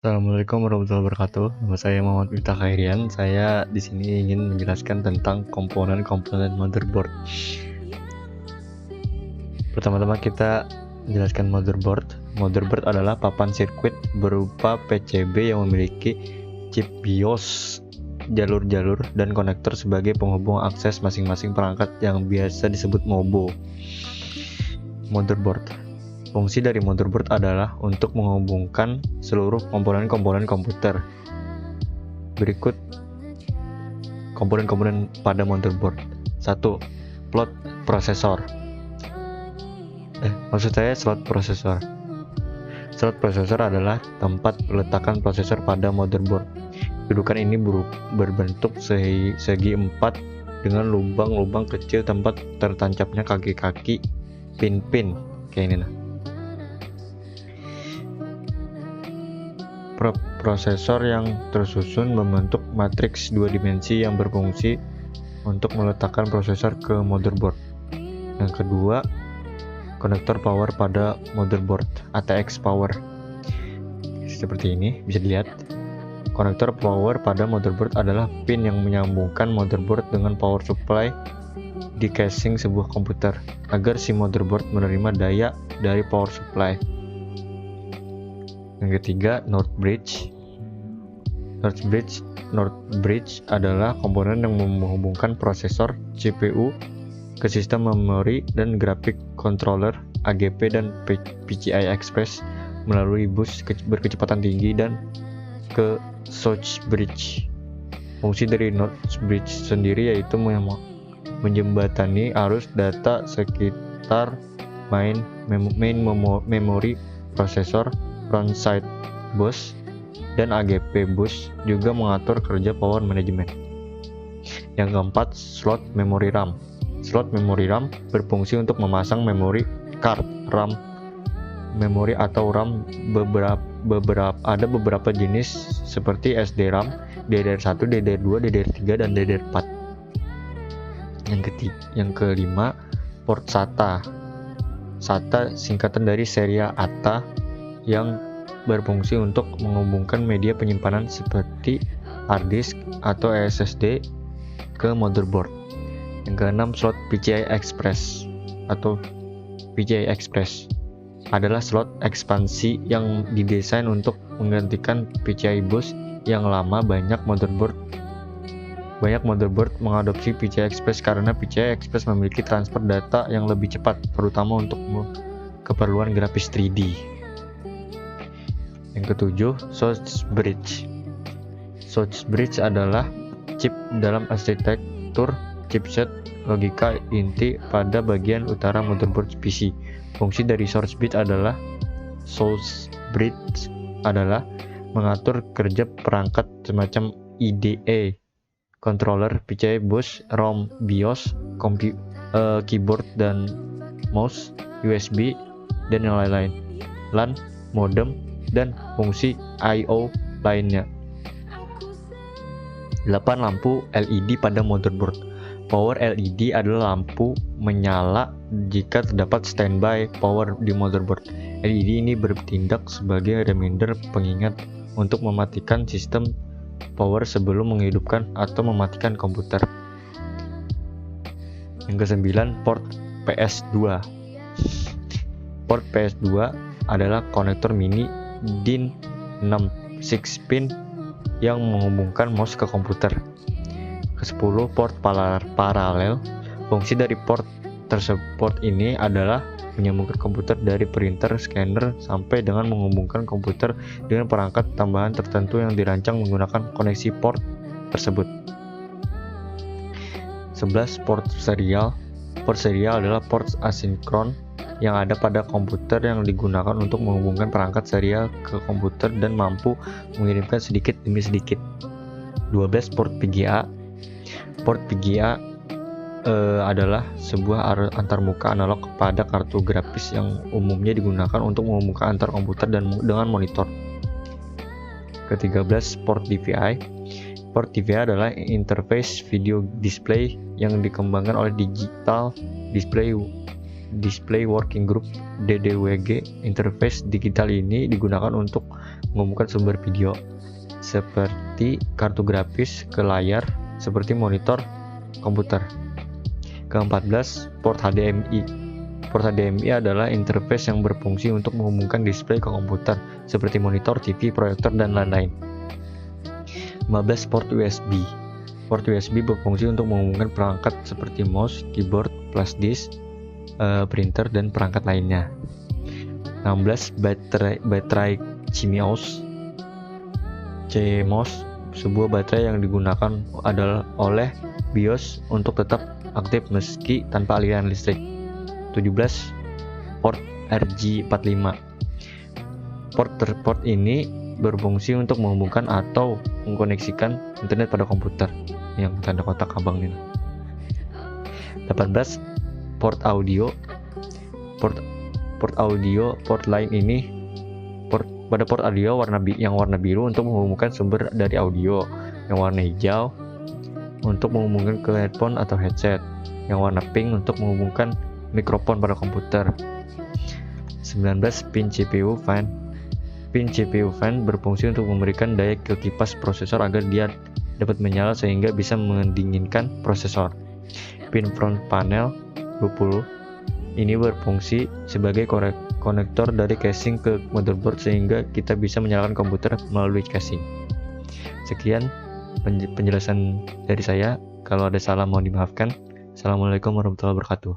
Assalamualaikum warahmatullahi wabarakatuh. Nama saya Muhammad Miftah Khairian. Saya di sini ingin menjelaskan tentang komponen-komponen motherboard. Pertama-tama kita menjelaskan motherboard. Motherboard adalah papan sirkuit berupa PCB yang memiliki chip BIOS, jalur-jalur, dan konektor sebagai penghubung akses masing-masing perangkat yang biasa disebut MOBO. Motherboard. Fungsi dari motherboard adalah untuk menghubungkan seluruh komponen-komponen komputer. Berikut komponen-komponen pada motherboard. 1. Slot prosesor. Slot prosesor. Slot prosesor adalah tempat peletakan prosesor pada motherboard. Kedudukan ini berbentuk segi empat dengan lubang-lubang kecil tempat tertancapnya kaki-kaki pin-pin kayak ini nah. Prosesor yang tersusun membentuk matriks dua dimensi yang berfungsi untuk meletakkan prosesor ke motherboard. Yang kedua, konektor power pada motherboard, ATX power. Seperti ini, bisa dilihat. Konektor power pada motherboard adalah pin yang menyambungkan motherboard dengan power supply di casing sebuah komputer agar si motherboard menerima daya dari power supply. Yang ketiga, North Bridge. North Bridge adalah komponen yang menghubungkan prosesor CPU ke sistem memori dan graphic controller AGP dan PCI Express melalui bus berkecepatan tinggi dan ke South Bridge. Fungsi dari North Bridge sendiri yaitu menjembatani arus data sekitar main memori prosesor, front-side bus, dan AGP bus, juga mengatur kerja power management. Yang keempat, slot memori RAM. Slot memori RAM berfungsi untuk memasang memori card RAM memori atau RAM. Ada beberapa jenis seperti SD RAM, DDR1, DDR2, DDR3, dan DDR4. Yang kelima, port SATA. SATA singkatan dari serial ATA yang berfungsi untuk menghubungkan media penyimpanan seperti hard disk atau SSD ke motherboard. Yang keenam, slot PCI Express atau PCI Express adalah slot ekspansi yang didesain untuk menggantikan PCI bus yang lama. Banyak motherboard mengadopsi PCI Express karena PCI Express memiliki transfer data yang lebih cepat, terutama untuk keperluan grafis 3D. Yang ketujuh, South Bridge. South Bridge adalah chip dalam arsitektur chipset logika inti pada bagian utara motherboard PC. Fungsi dari South Bridge adalah mengatur kerja perangkat semacam IDE, controller, PCI bus, ROM, BIOS, keyboard dan mouse, USB, dan yang lain-lain, LAN, modem, dan fungsi I/O lainnya. 8. Lampu LED pada motherboard. Power LED adalah lampu menyala jika terdapat standby power di motherboard. LED ini bertindak sebagai reminder pengingat untuk mematikan sistem power sebelum menghidupkan atau mematikan komputer. Yang ke-9, port PS2. Port PS2 adalah konektor mini DIN 6 6-pin yang menghubungkan mouse ke komputer. Ke-10, port paralel. Fungsi dari port ini adalah menyambungkan komputer dari printer, scanner, sampai dengan menghubungkan komputer dengan perangkat tambahan tertentu yang dirancang menggunakan koneksi port tersebut. 11. Port serial. Port serial adalah port asinkron yang ada pada komputer yang digunakan untuk menghubungkan perangkat serial ke komputer dan mampu mengirimkan sedikit demi sedikit. 12. Port VGA. Port VGA adalah sebuah antarmuka analog pada kartu grafis yang umumnya digunakan untuk menghubungkan antar komputer dengan monitor. Ke-13, port DVI. Port DVI adalah interface video display yang dikembangkan oleh Digital Display Display Working Group (DDWG). Interface digital ini digunakan untuk menghubungkan sumber video seperti kartu grafis ke layar seperti monitor komputer. Ke-14, port HDMI. Port HDMI adalah interface yang berfungsi untuk menghubungkan display ke komputer seperti monitor, TV, proyektor, dan lain-lain. 15, port USB. Port USB berfungsi untuk menghubungkan perangkat seperti mouse, keyboard, flash disk, printer, dan perangkat lainnya. 16, baterai CMOS, sebuah baterai yang digunakan adalah oleh BIOS untuk tetap aktif meski tanpa aliran listrik. 17, port RJ45. Port ini berfungsi untuk menghubungkan atau mengkoneksikan internet pada komputer yang tanda kotak abang ini. 18, port audio. Port lain ini pada port audio yang warna biru untuk menghubungkan sumber dari audio, yang warna hijau untuk menghubungkan ke headphone atau headset, yang warna pink untuk menghubungkan mikrofon pada komputer. 19, pin CPU fan. Pin CPU fan berfungsi untuk memberikan daya ke kipas prosesor agar dia dapat menyala sehingga bisa mendinginkan prosesor. Pin front panel 20 ini berfungsi sebagai konektor dari casing ke motherboard sehingga kita bisa menyalakan komputer melalui casing. Sekian penjelasan dari saya. Kalau ada salah mohon dimaafkan. Assalamualaikum warahmatullahi wabarakatuh.